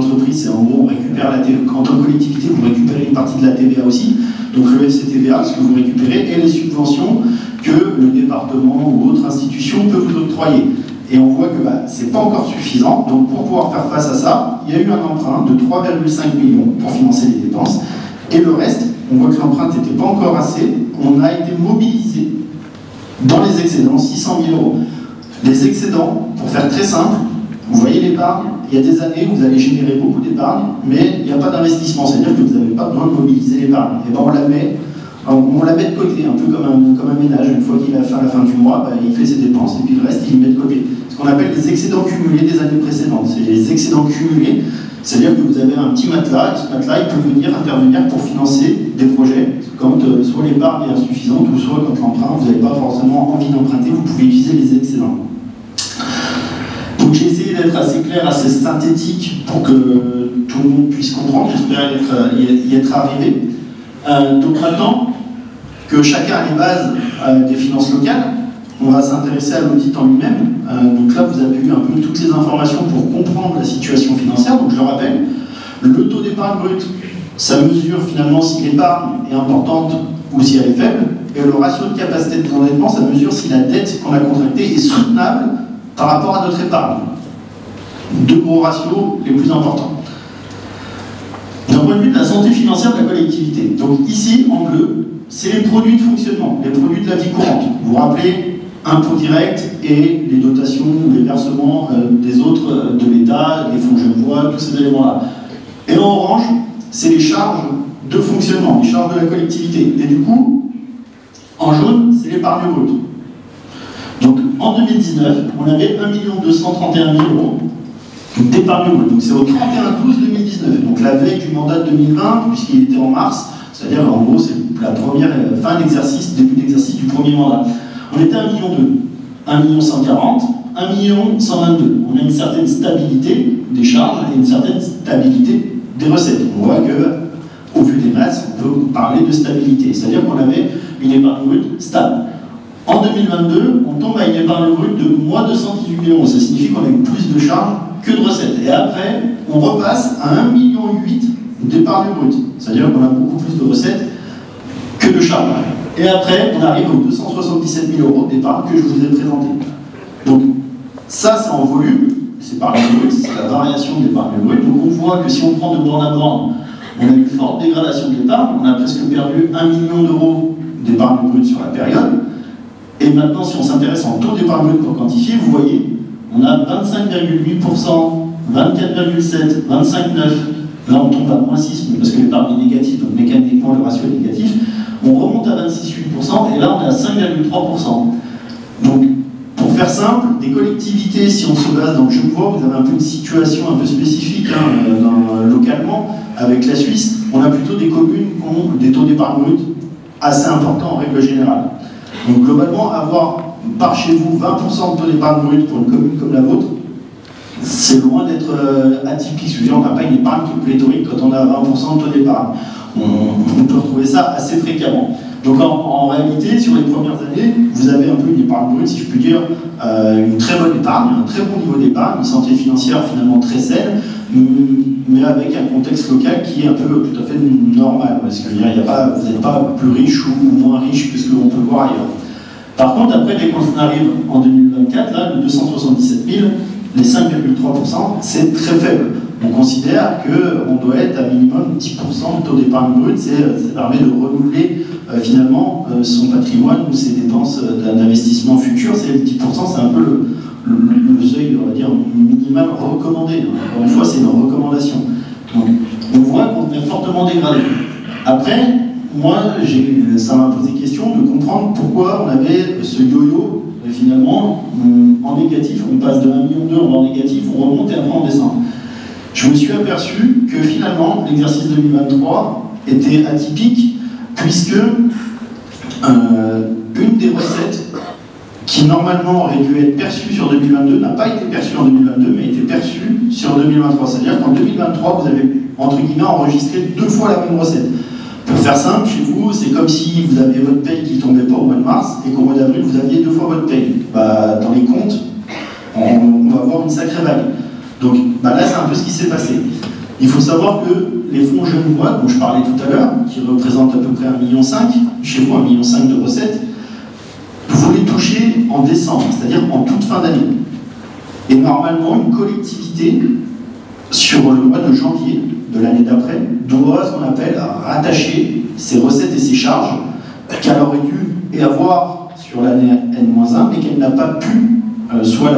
d'entreprise, c'est en gros, on récupère la TVA. En tant que collectivité, vous récupérez une partie de la TVA aussi. Donc le FCTVA, ce que vous récupérez, et les subventions que le département ou autre institution peut vous octroyer. Et on voit que ce n'est pas encore suffisant. Donc pour pouvoir faire face à ça, il y a eu un emprunt de 3,5 millions pour financer les dépenses. Et le reste, on voit que l'empreinte n'était pas encore assez. On a été mobilisé dans les excédents, 600 000 €. Les excédents, pour faire très simple, vous voyez l'épargne, il y a des années, vous allez générer beaucoup d'épargne, mais il n'y a pas d'investissement, c'est-à-dire que vous n'avez pas besoin de mobiliser l'épargne. Et bien on la met de côté, un peu comme un ménage. Une fois qu'il a faim à la fin du mois, il fait ses dépenses et puis le reste, il le met de côté. Ce qu'on appelle les excédents cumulés des années précédentes. C'est les excédents cumulés, c'est-à-dire que vous avez un petit matelas, et ce matelas, il peut venir intervenir pour financer des projets, quand soit l'épargne est insuffisante, ou soit quand l'emprunt, vous n'avez pas forcément envie d'emprunter, vous pouvez utiliser les excédents. Donc j'ai essayé d'être assez clair, assez synthétique pour que tout le monde puisse comprendre. J'espère y être arrivé. Donc maintenant que chacun a les bases des finances locales, on va s'intéresser à l'audit en lui-même. Donc là, vous avez eu un peu toutes les informations pour comprendre la situation financière. Donc je le rappelle, le taux d'épargne brute, ça mesure finalement si l'épargne est importante ou si elle est faible. Et le ratio de capacité de endettement, ça mesure si la dette qu'on a contractée est soutenable par rapport à notre épargne. Deux gros ratios les plus importants. D'un point de vue de la santé financière de la collectivité. Donc ici, en bleu, c'est les produits de fonctionnement, les produits de la vie courante. Vous vous rappelez, impôts directs et les dotations ou les versements des autres de l'État, les fonds Genevois, tous ces éléments-là. Et en orange, c'est les charges de fonctionnement, les charges de la collectivité. Et du coup, en jaune, c'est l'épargne brute. Donc en 2019, on avait 1 231 000 € d'épargne brute. Donc c'est au 31/12/2019, donc la veille du mandat de 2020, puisqu'il était en mars, c'est-à-dire en gros c'est la première fin d'exercice, début d'exercice du premier mandat. On était à 1,2 million, 1 140 000, 1 122 000. On a une certaine stabilité des charges et une certaine stabilité des recettes. On voit que, au vu des maths, on peut parler de stabilité, c'est-à-dire qu'on avait une épargne brute stable. En 2022, on tombe à une épargne brute de moins 218 000 €. Ça signifie qu'on a eu plus de charges que de recettes. Et après, on repasse à 1,8 million d'épargne brute. C'est-à-dire qu'on a beaucoup plus de recettes que de charges. Et après, on arrive aux 277 000 € d'épargne que je vous ai présenté. Donc, ça, c'est en volume. C'est épargne brute, c'est la variation de l'épargne brute. Donc, on voit que si on prend de borne à borne, on a une forte dégradation de l'épargne. On a presque perdu 1 million d'euros d'épargne brute sur la période. Et maintenant, si on s'intéresse en taux d'épargne brute pour quantifier, vous voyez, on a 25,8%, 24,7%, 25,9%. Là, on tombe à moins 6, parce que l'épargne est négative, donc mécaniquement, le ratio est négatif. On remonte à 26,8%, et là, on est à 5,3%. Donc, pour faire simple, des collectivités, si on se base dans le Genevois, vous avez un peu une situation un peu spécifique localement, avec la Suisse, on a plutôt des communes qui ont des taux d'épargne brute assez importants en règle générale. Donc globalement, avoir par chez vous 20% de taux d'épargne brute pour une commune comme la vôtre, c'est loin d'être atypique. Je veux dire, on n'a pas une épargne qui est pléthorique quand on a 20% de taux d'épargne. On peut retrouver ça assez fréquemment. Donc en réalité, sur les premières années, vous avez un peu une épargne brute, si je puis dire, une très bonne épargne, un très bon niveau d'épargne, une santé financière finalement très saine, mais avec un contexte local qui est un peu tout à fait normal. Parce que je veux dire, vous n'êtes pas plus riche ou moins riche que ce que l'on peut voir ailleurs. Par contre, après, dès qu'on arrive en 2024, là, le 277 000, les 5,3%, c'est très faible. On considère qu'on doit être à minimum 10% de taux d'épargne brute, ça permet de renouveler finalement son patrimoine ou ses dépenses d'investissement futur. C'est 10%, c'est un peu le seuil, on va dire, minimal recommandé. Encore une fois, c'est une recommandation. Donc, on voit qu'on est fortement dégradé. Après, moi, ça m'a posé question de comprendre pourquoi on avait ce yo-yo, finalement, en négatif, on passe de 1,2 million en négatif, on remonte et après on descend. Je me suis aperçu que finalement, l'exercice 2023 était atypique, puisque une des recettes qui normalement aurait dû être perçue sur 2022 n'a pas été perçue en 2022, mais a été perçue sur 2023. C'est-à-dire qu'en 2023, vous avez, entre guillemets, enregistré 2 fois la même recette. Pour faire simple, chez vous, c'est comme si vous aviez votre paye qui ne tombait pas au mois de mars et qu'au mois d'avril, vous aviez 2 fois votre paye. Dans les comptes, on va avoir une sacrée vague. Donc là, c'est un peu ce qui s'est passé. Il faut savoir que les fonds Genevois, dont je parlais tout à l'heure, qui représentent à peu près 1,5 million, chez vous 1,5 million de recettes, vous les touchez en décembre, c'est-à-dire en toute fin d'année. Et normalement, une collectivité, sur le mois de janvier de l'année d'après, doit ce qu'on appelle rattacher ses recettes et ses charges qu'elle aurait dû avoir sur l'année N-1, mais qu'elle n'a pas pu, soit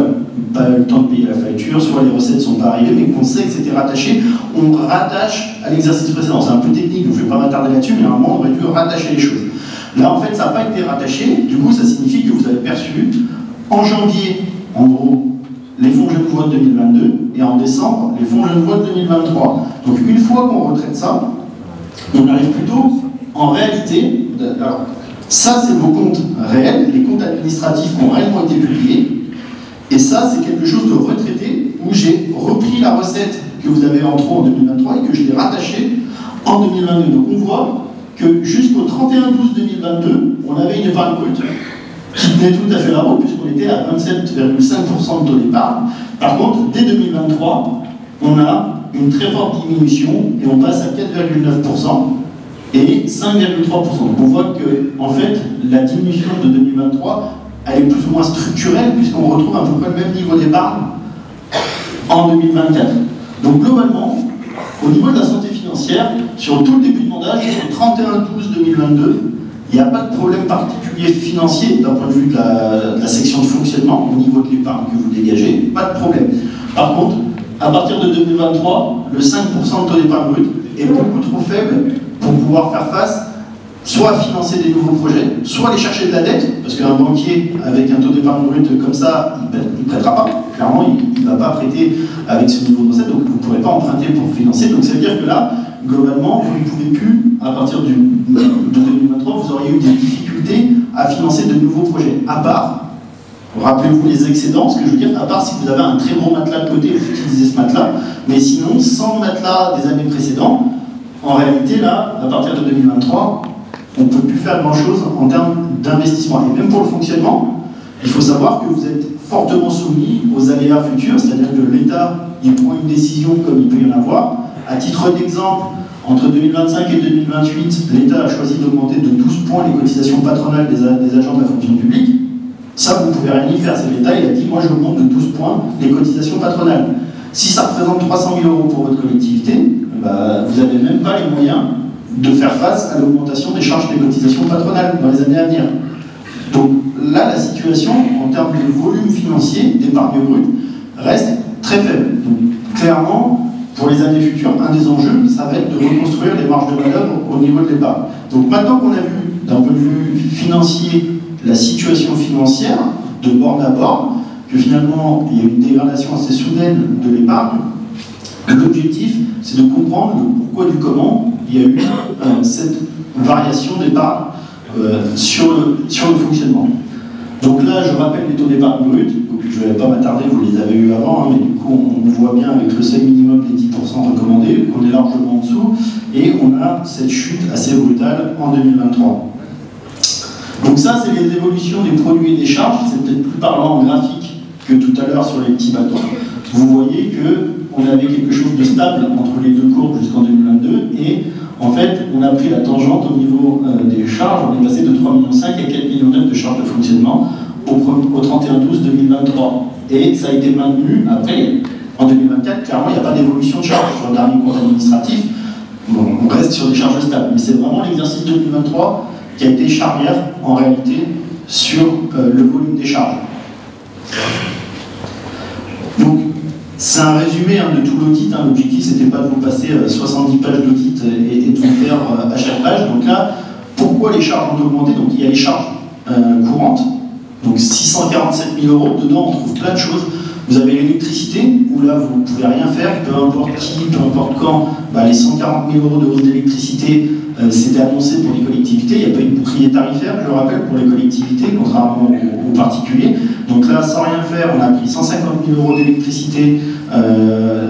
pas eu le temps de payer la facture, soit les recettes ne sont pas arrivées, mais qu'on sait que c'était rattaché, on rattache à l'exercice précédent. C'est un peu technique, donc je ne vais pas m'attarder là-dessus, mais normalement on aurait dû rattacher les choses. Là, en fait, ça n'a pas été rattaché, du coup, ça signifie que vous avez perçu en janvier, en gros, les fonds Genevois de 2022, et en décembre, les fonds Genevois de 2023. Donc, une fois qu'on retraite ça, on arrive plutôt, en réalité, alors, ça, c'est vos comptes réels, les comptes administratifs qui ont réellement été publiés, et ça, c'est quelque chose de retraité, où j'ai repris la recette que vous avez en trop en 2023 et que je l'ai rattachée en 2022. Donc, on voit que jusqu'au 31/12/2022, on avait une épargne brute qui tenait tout à fait la route, puisqu'on était à 27,5% de taux d'épargne. Par contre, dès 2023, on a une très forte diminution et on passe à 4,9% et 5,3%. Donc on voit que, en fait, la diminution de 2023, elle est plus ou moins structurelle, puisqu'on retrouve à peu près le même niveau d'épargne en 2024. Donc globalement, au niveau de la santé financière, sur tout le début de mandat, jusqu'au 31/12/2022, il n'y a pas de problème particulier financier d'un point de vue de la section de fonctionnement, au niveau de l'épargne que vous dégagez, pas de problème. Par contre, à partir de 2023, le 5% de taux d'épargne brut est beaucoup trop faible pour pouvoir faire face, soit à financer des nouveaux projets, soit aller chercher de la dette, parce qu'un banquier avec un taux d'épargne brut comme ça, il ne prêtera pas. Clairement, il ne va pas prêter avec ce niveau de recette, donc vous ne pourrez pas emprunter pour financer. Donc ça veut dire que là, globalement, vous ne pouvez plus, à partir de 2023, vous auriez eu des difficultés à financer de nouveaux projets. À part, rappelez-vous les excédents, ce que je veux dire, à part si vous avez un très gros matelas de côté, vous utilisez ce matelas, mais sinon, sans le matelas des années précédentes, en réalité, là, à partir de 2023, on ne peut plus faire grand-chose en termes d'investissement. Et même pour le fonctionnement, il faut savoir que vous êtes fortement soumis aux aléas futurs, c'est-à-dire que l'État, il prend une décision comme il peut y en avoir. À titre d'exemple, entre 2025 et 2028, l'État a choisi d'augmenter de 12 points les cotisations patronales des agents de la fonction publique. Ça, vous ne pouvez rien y faire. C'est l'État, il a dit, moi je augmente de 12 points les cotisations patronales. Si ça représente 300 000 € pour votre collectivité, bah, vous n'avez même pas les moyens de faire face à l'augmentation des charges des cotisations patronales dans les années à venir. Donc là, la situation, en termes de volume financier, d'épargne brute, reste très faible. Donc clairement, pour les années futures, un des enjeux, ça va être de reconstruire les marges de manœuvre au niveau de l'épargne. Donc maintenant qu'on a vu, d'un point de vue financier, la situation financière, de borne à borne, que finalement, il y a une dégradation assez soudaine de l'épargne, l'objectif, c'est de comprendre le pourquoi du comment il y a eu cette variation d'épargne sur le fonctionnement. Donc là, je rappelle les taux d'épargne brut, donc je ne vais pas m'attarder, vous les avez eu avant, hein, mais du coup, on voit bien avec le seuil minimum des 10% recommandés, qu'on est largement en dessous, et on a cette chute assez brutale en 2023. Donc ça, c'est les évolutions des produits et des charges, c'est peut-être plus parlant en graphique que tout à l'heure sur les petits bâtons. Vous voyez qu'on avait quelque chose de stable entre les deux courbes jusqu'en 2022, et en fait, on a pris la tangente au niveau des charges, on est passé de 3,5 millions à 4,9 millions de charges de fonctionnement au 31/12/2023. Et ça a été maintenu après, en 2024, clairement, il n'y a pas d'évolution de charges. Sur le dernier compte administratif, bon, on reste sur des charges stables. Mais c'est vraiment l'exercice 2023 qui a été charnière, en réalité, sur le volume des charges. Donc, c'est un résumé de tout l'audit. L'objectif, c'était pas de vous passer 70 pages d'audit et de vous faire à chaque page. Donc là, pourquoi les charges ont augmenté? Donc il y a les charges courantes, donc 647 000 €. Dedans, on trouve plein de choses. Vous avez l'électricité, où là, vous ne pouvez rien faire, peu importe qui, peu importe quand. Les 140 000 € de hausse d'électricité, c'était annoncé pour les collectivités. Il n'y a pas eu de bouclier tarifaire, je le rappelle, pour les collectivités, contrairement aux particuliers. Donc là, sans rien faire, on a pris 150 000 € d'électricité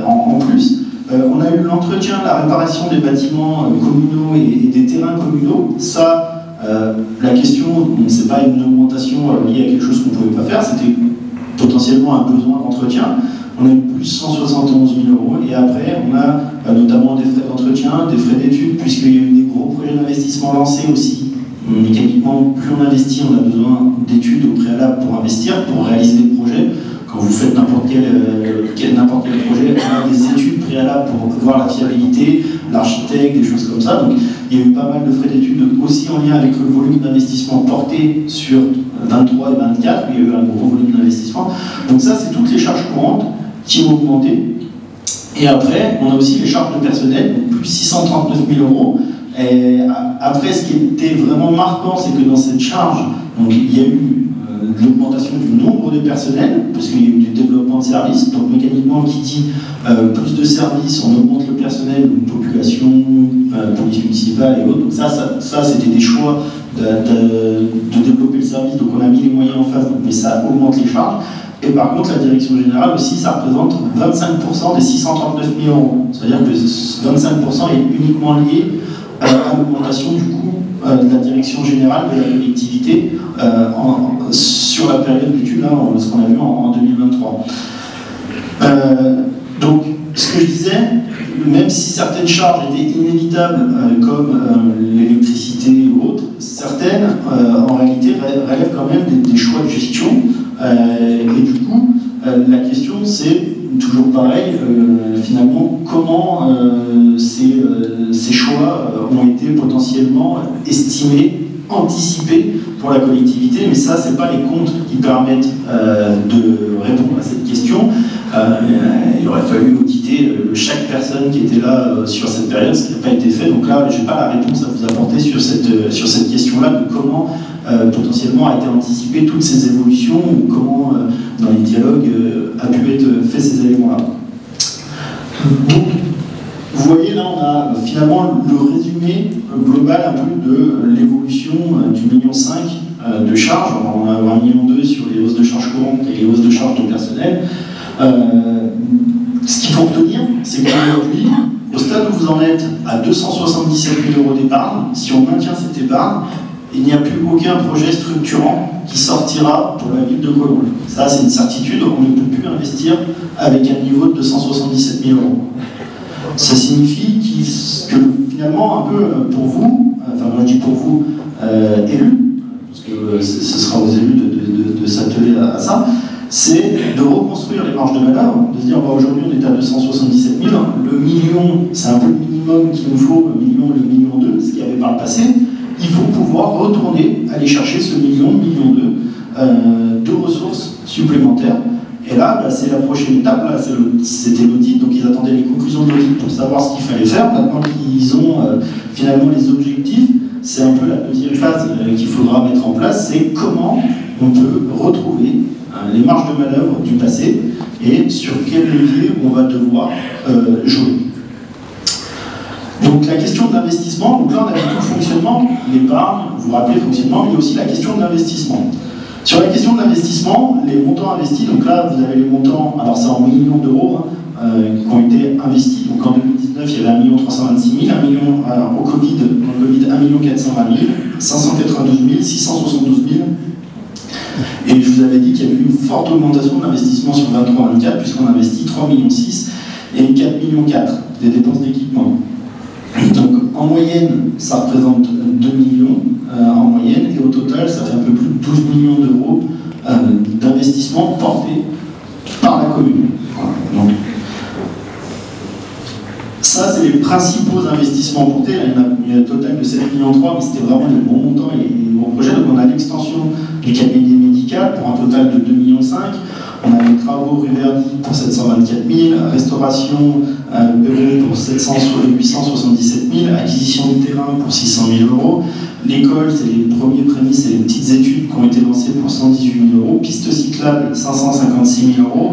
en plus. On a eu l'entretien, la réparation des bâtiments communaux et des terrains communaux. Ça, la question, ce n'est pas une augmentation liée à quelque chose qu'on ne pouvait pas faire, c'était potentiellement un besoin d'entretien. on a eu plus 171 000 €. Et après, on a notamment des frais d'entretien, des frais d'études, puisqu'il y a eu des gros projets d'investissement lancés aussi. Mécaniquement, plus on investit, on a besoin d'études au préalable pour investir, pour réaliser des projets. Quand vous faites n'importe quel projet, on a des études préalables pour voir la fiabilité, l'architecte, des choses comme ça. Donc il y a eu pas mal de frais d'études aussi en lien avec le volume d'investissement porté sur 23 et 24, où il y a eu un gros volume d'investissement. Donc ça, c'est toutes les charges courantes qui ont augmenté. Et après, on a aussi les charges de personnel, donc plus 639 000 €. Et après, ce qui était vraiment marquant, c'est que dans cette charge, donc, il y a eu l'augmentation du nombre de personnels, parce qu'il y a eu du développement de services. Donc mécaniquement, qui dit plus de services, on augmente le personnel, donc population, police municipale et autres. Donc ça c'était des choix de développer le service, donc on a mis les moyens en face, mais ça augmente les charges. Et par contre, la direction générale aussi, ça représente 25% des 639 000 €. C'est-à-dire que 25% est uniquement lié à l'augmentation du coût de la direction générale de la collectivité sur la période d'études, ce qu'on a vu en 2023. Donc, ce que je disais, même si certaines charges étaient inévitables, comme l'électricité ou autres, certaines, en réalité, relèvent quand même des choix de gestion. Et du coup, la question, c'est toujours pareil, finalement, comment ces choix ont été potentiellement estimés, anticipés pour la collectivité, mais ça, ce n'est pas les comptes qui permettent de répondre à cette question. Il aurait fallu auditer chaque personne qui était là sur cette période, ce qui n'a pas été fait. Donc là, je n'ai pas la réponse à vous apporter sur cette question-là de comment potentiellement a été anticipé toutes ces évolutions, ou comment dans les dialogues a pu être fait ces éléments-là. Donc, vous voyez là, on a finalement le résumé global un peu de l'évolution du 1,5 million de charges. On a 1,2 million sur les hausses de charges courantes et les hausses de charges de personnel. Ce qu'il faut retenir, c'est qu'aujourd'hui, au stade où vous en êtes à 277 000 € d'épargne, si on maintient cette épargne, il n'y a plus aucun projet structurant qui sortira pour la ville de Colombes. Ça, c'est une certitude, on ne peut plus investir avec un niveau de 277 000 €. Ça signifie que finalement, un peu pour vous, enfin moi je dis pour vous, élus, parce que ce sera aux élus de s'atteler à ça, c'est de reconstruire les marges de manœuvre, de se dire aujourd'hui on est à 277 000, le million, c'est un peu le minimum qu'il nous faut, le million 2, ce qu'il y avait par le passé. Il faut pouvoir retourner, aller chercher ce million 2 de ressources supplémentaires. Et là, c'est la prochaine étape, là, c'était l'audit, donc ils attendaient les conclusions de l'audit pour savoir ce qu'il fallait faire. Maintenant qu'ils ont finalement les objectifs, c'est un peu la deuxième phase qu'il faudra mettre en place, c'est comment on peut retrouver les marges de manœuvre du passé et sur quel levier on va devoir jouer. Donc la question de l'investissement, donc là on a vu tout le fonctionnement, l'épargne, vous vous rappelez le fonctionnement, mais il y a aussi la question de l'investissement. Sur la question de l'investissement, les montants investis, donc là vous avez les montants, alors c'est en millions d'euros, qui ont été investis. Donc en 2019, il y avait 1 326 000, 1 million au Covid, dans le Covid 1 420 000, 592 000, 672 000. Et je vous avais dit qu'il y avait eu une forte augmentation de l'investissement sur 23-24, puisqu'on investit 3,6 millions et 4,4 millions des dépenses d'équipement. Donc en moyenne, ça représente 2 millions en moyenne, et au total, ça fait un peu plus de 12 millions d'euros d'investissement portés par la commune. Voilà. Donc, ça, c'est les principaux investissements portés. Là, il y a un total de 7,3 millions, mais c'était vraiment les gros montants et les gros projets. Donc on a l'extension du cabinet médical pour un total de 2,5 millions. On a les travaux rue Verdi pour 724 000, restauration bureau pour 877 000, acquisition de terrain pour 600 000 €. L'école, c'est les premiers prémices et les petites études qui ont été lancées pour 118 000 €. Piste cyclable, 556 000 €.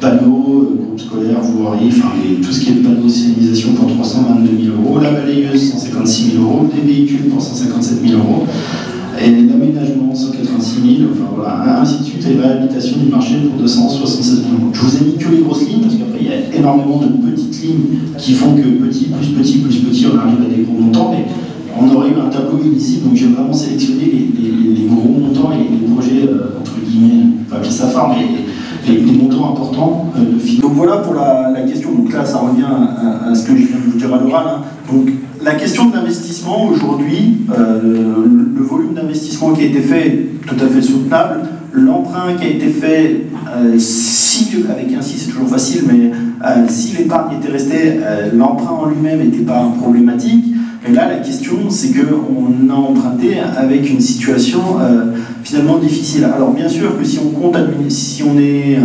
Panneaux, groupe scolaire, voirie, enfin tout ce qui est panneaux de signalisation pour 322 000 €. La balayeuse, 156 000 €. Des véhicules pour 157 000 €. Et l'aménagement, 186 000, enfin voilà, ainsi de suite, et réhabilitation du marché pour 276 000 €. Je vous ai mis que les grosses lignes, parce qu'après, il y a énormément de petites lignes qui font que petit, plus petit, plus petit, on arrive à des gros montants, mais on aurait eu un tableau illisible, donc j'ai vraiment sélectionné les gros montants et les projets, entre guillemets, pas appeler ça phare, mais des montants importants de finances. Donc voilà pour la question. Donc là, ça revient à ce que je viens de vous dire à l'oral. Hein. Donc la question de l'investissement aujourd'hui, le volume d'investissement qui a été fait est tout à fait soutenable. L'emprunt qui a été fait, avec un si c'est toujours facile, mais si l'épargne était restée, l'emprunt en lui-même n'était pas problématique. Et là, la question, c'est qu'on a emprunté avec une situation finalement difficile. Alors bien sûr que si on compte, si on n'est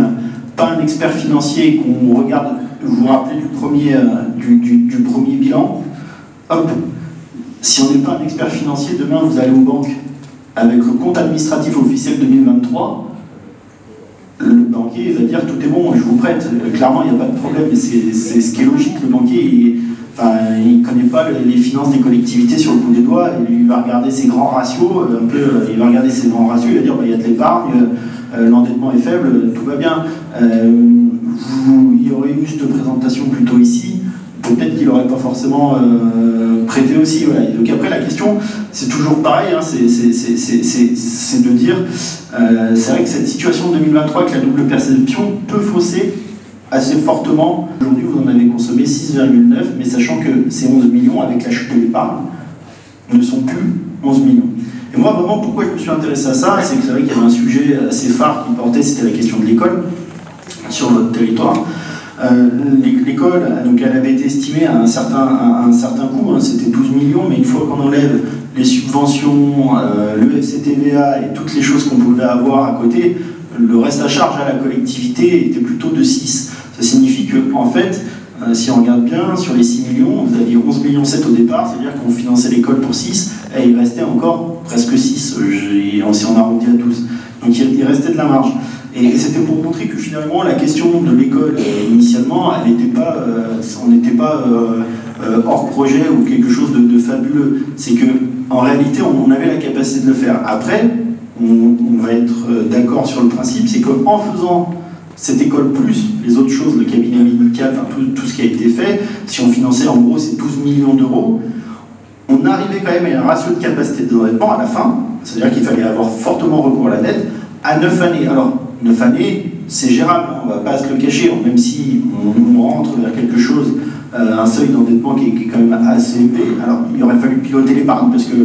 pas un expert financier et qu'on regarde, vous vous rappelez du premier bilan, hop, si on n'est pas un expert financier, demain vous allez aux banques avec le compte administratif officiel 2023, le banquier va dire tout est bon, je vous prête. Clairement, il n'y a pas de problème, mais c'est ce qui est logique. Le banquier, il ne connaît pas les finances des collectivités sur le bout des doigts, il va regarder ses grands ratios, il va va dire il y a de l'épargne, l'endettement est faible, tout va bien. Il y aurait eu cette présentation plutôt ici, peut-être qu'il n'aurait pas forcément prêté aussi. Voilà. Donc après la question, c'est toujours pareil, hein, c'est de dire, c'est vrai que cette situation de 2023 avec la double perception peut fausser assez fortement. Aujourd'hui, vous en avez consommé 6,9, mais sachant que ces 11 millions, avec la chute de l'épargne, ne sont plus 11 millions. Et moi, vraiment, pourquoi je me suis intéressé à ça, c'est que c'est vrai qu'il y avait un sujet assez phare qui portait, c'était la question de l'école sur notre territoire. L'école, donc elle avait été estimée à un certain coût, hein, c'était 12 millions, mais une fois qu'on enlève les subventions, le FCTVA et toutes les choses qu'on pouvait avoir à côté, le reste à charge à la collectivité était plutôt de 6. Ça signifie que, en fait, si on regarde bien, sur les 6 millions, vous aviez 11,7 millions au départ, c'est-à-dire qu'on finançait l'école pour 6, et il restait encore presque 6, si on arrondit à 12. Donc il restait de la marge. Et c'était pour montrer que finalement, la question de l'école, initialement, on n'était pas hors projet ou quelque chose de fabuleux. C'est qu'en réalité, on avait la capacité de le faire. Après, on va être d'accord sur le principe, c'est qu'en faisant cette école plus les autres choses, le cabinet médical, enfin tout ce qui a été fait, si on finançait en gros ces 12 millions d'euros, on arrivait quand même à un ratio de capacité d'endettement à la fin, c'est-à-dire qu'il fallait avoir fortement recours à la dette, à 9 années. Alors, 9 années, c'est gérable, on ne va pas se le cacher, même si on rentre vers quelque chose, un seuil d'endettement qui est quand même assez élevé. Alors, il aurait fallu piloter l'épargne, parce que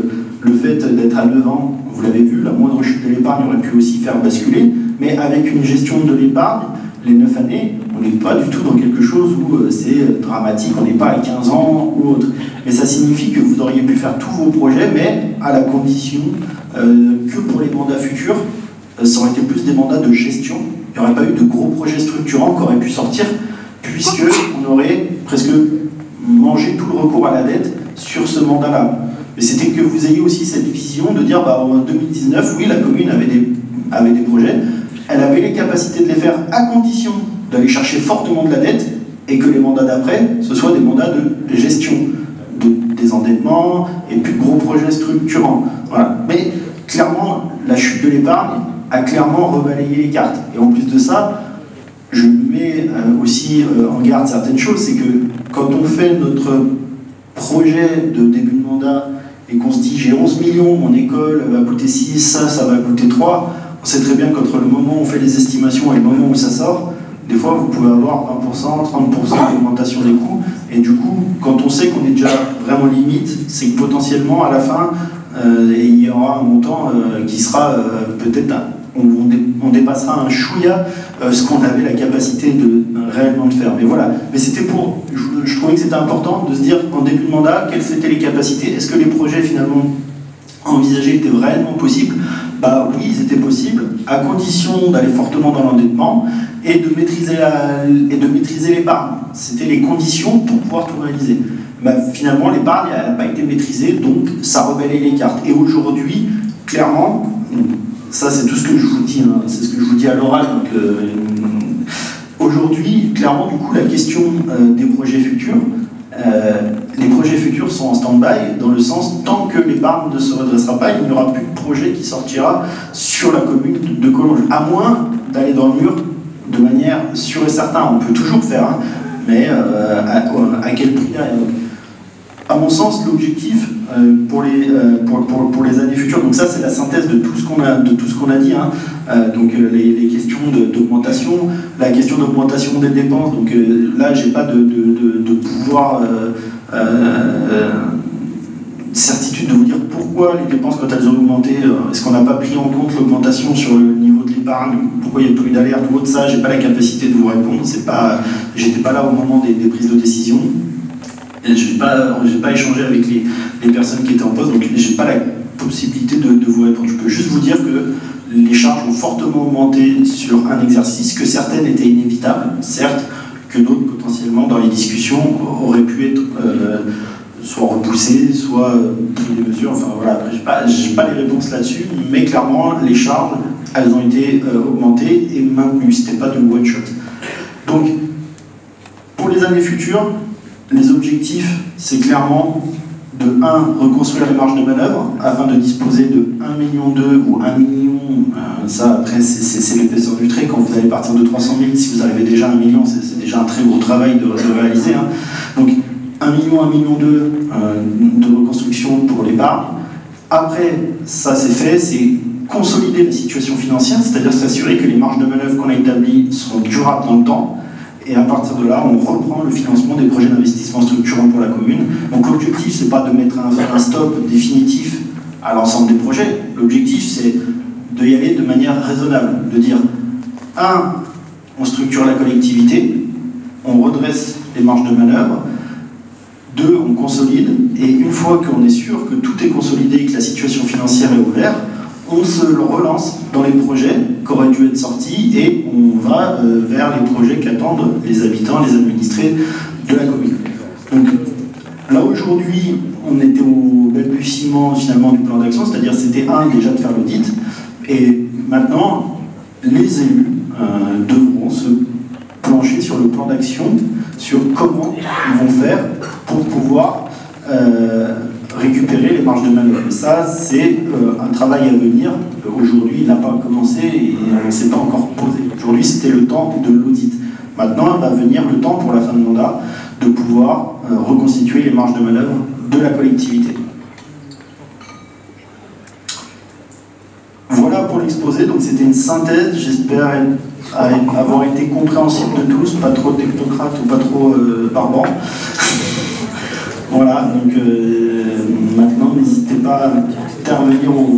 le fait d'être à 9 ans, vous l'avez vu, la moindre chute de l'épargne aurait pu aussi faire basculer, mais avec une gestion de l'épargne, les 9 années, on n'est pas du tout dans quelque chose où c'est dramatique, on n'est pas à 15 ans ou autre. Mais ça signifie que vous auriez pu faire tous vos projets, mais à la condition que pour les mandats futurs, ça aurait été plus des mandats de gestion. Il n'y aurait pas eu de gros projets structurants qui auraient pu sortir, puisqu'on aurait presque mangé tout le recours à la dette sur ce mandat-là. Mais c'était que vous ayez aussi cette vision de dire, en 2019, oui, la commune avait des projets, elle avait les capacités de les faire à condition d'aller chercher fortement de la dette et que les mandats d'après, ce soient des mandats de gestion, des endettements et puis de gros projets structurants. Voilà. Mais clairement, la chute de l'épargne a clairement rebalayé les cartes. Et en plus de ça, je mets aussi en garde certaines choses, c'est que quand on fait notre projet de début de mandat et qu'on se dit j'ai 11 millions, mon école va coûter 6, ça va coûter 3, on sait très bien qu'entre le moment où on fait les estimations et le moment où ça sort, des fois vous pouvez avoir 20%, 30% d'augmentation des coûts, et du coup, quand on sait qu'on est déjà vraiment limite, c'est que potentiellement à la fin, il y aura un montant qui sera peut-être, on dépassera un chouïa ce qu'on avait la capacité de réellement de faire. Mais voilà, mais c'était pour, je trouvais que c'était important de se dire en début de mandat, quelles étaient les capacités, est-ce que les projets finalement envisagés étaient réellement possibles? Bah oui, ils étaient possibles, à condition d'aller fortement dans l'endettement et de maîtriser l'épargne. C'était les conditions pour pouvoir tout réaliser. Bah, finalement, l'épargne n'a pas été maîtrisée, donc ça rebalayait les cartes. Et aujourd'hui, clairement, ça c'est tout ce que je vous dis, hein, c'est ce que je vous dis à l'oral. Aujourd'hui, clairement, du coup, la question des projets futurs, les projets futurs sont en stand-by, dans le sens, tant que l'épargne ne se redressera pas, il n'y aura plus de projet qui sortira sur la commune de Collonges, à moins d'aller dans le mur de manière sûre et certaine. On peut toujours faire, hein, mais à quel prix derrière? À mon sens, l'objectif pour les années futures, donc ça c'est la synthèse de tout ce qu'on a dit, hein, donc les questions d'augmentation, la question d'augmentation des dépenses, donc là j'ai pas de pouvoir certitude de vous dire pourquoi les dépenses quand elles ont augmenté, est-ce qu'on n'a pas pris en compte l'augmentation sur le niveau de l'épargne, pourquoi il n'y a pas eu d'alerte ou autre, ça j'ai pas la capacité de vous répondre, j'étais pas là au moment des prises de décision. Je n'ai pas échangé avec les personnes qui étaient en poste, donc je n'ai pas la possibilité de vous répondre. Je peux juste vous dire que les charges ont fortement augmenté sur un exercice, que certaines étaient inévitables, certes, que d'autres potentiellement dans les discussions auraient pu être soit repoussées, soit pris des mesures. Enfin voilà, j'ai pas les réponses là-dessus, mais clairement les charges, elles ont été augmentées et maintenues. C'était pas de one shot. Donc pour les années futures, les objectifs, c'est clairement de 1, reconstruire les marges de manœuvre afin de disposer de 1,2 million ou 1 million, ça après c'est l'épaisseur du trait, quand vous allez partir de 300 000, si vous arrivez déjà à 1 million, c'est déjà un très gros travail de réaliser. Hein. Donc 1 million, 1,2 million de reconstruction pour l'épargne. Après, ça c'est fait, c'est consolider la situation financière, c'est-à-dire s'assurer que les marges de manœuvre qu'on a établies sont durables dans le temps. Et à partir de là, on reprend le financement des projets d'investissement structurants pour la commune. Donc l'objectif, c'est pas de mettre un stop définitif à l'ensemble des projets. L'objectif, c'est d'y aller de manière raisonnable. De dire, 1, on structure la collectivité, on redresse les marges de manœuvre. 2, on consolide. Et une fois qu'on est sûr que tout est consolidé et que la situation financière est ouverte, on se relance dans les projets qui auraient dû être sortis et on va vers les projets qu'attendent les habitants, les administrés de la commune. Donc là aujourd'hui, on était au balbutiement finalement du plan d'action, c'est-à-dire c'était déjà de faire l'audit, et maintenant les élus devront se plancher sur le plan d'action, sur comment ils vont faire pour pouvoir récupérer les marges de manœuvre. Et ça, c'est un travail à venir. Aujourd'hui, il n'a pas commencé et on ne s'est pas encore posé. Aujourd'hui, c'était le temps de l'audit. Maintenant, va venir le temps pour la fin de mandat de pouvoir reconstituer les marges de manœuvre de la collectivité. Voilà pour l'exposé. Donc c'était une synthèse, j'espère avoir été compréhensible de tous, pas trop technocrate ou pas trop barbant. Voilà, donc maintenant n'hésitez pas à intervenir au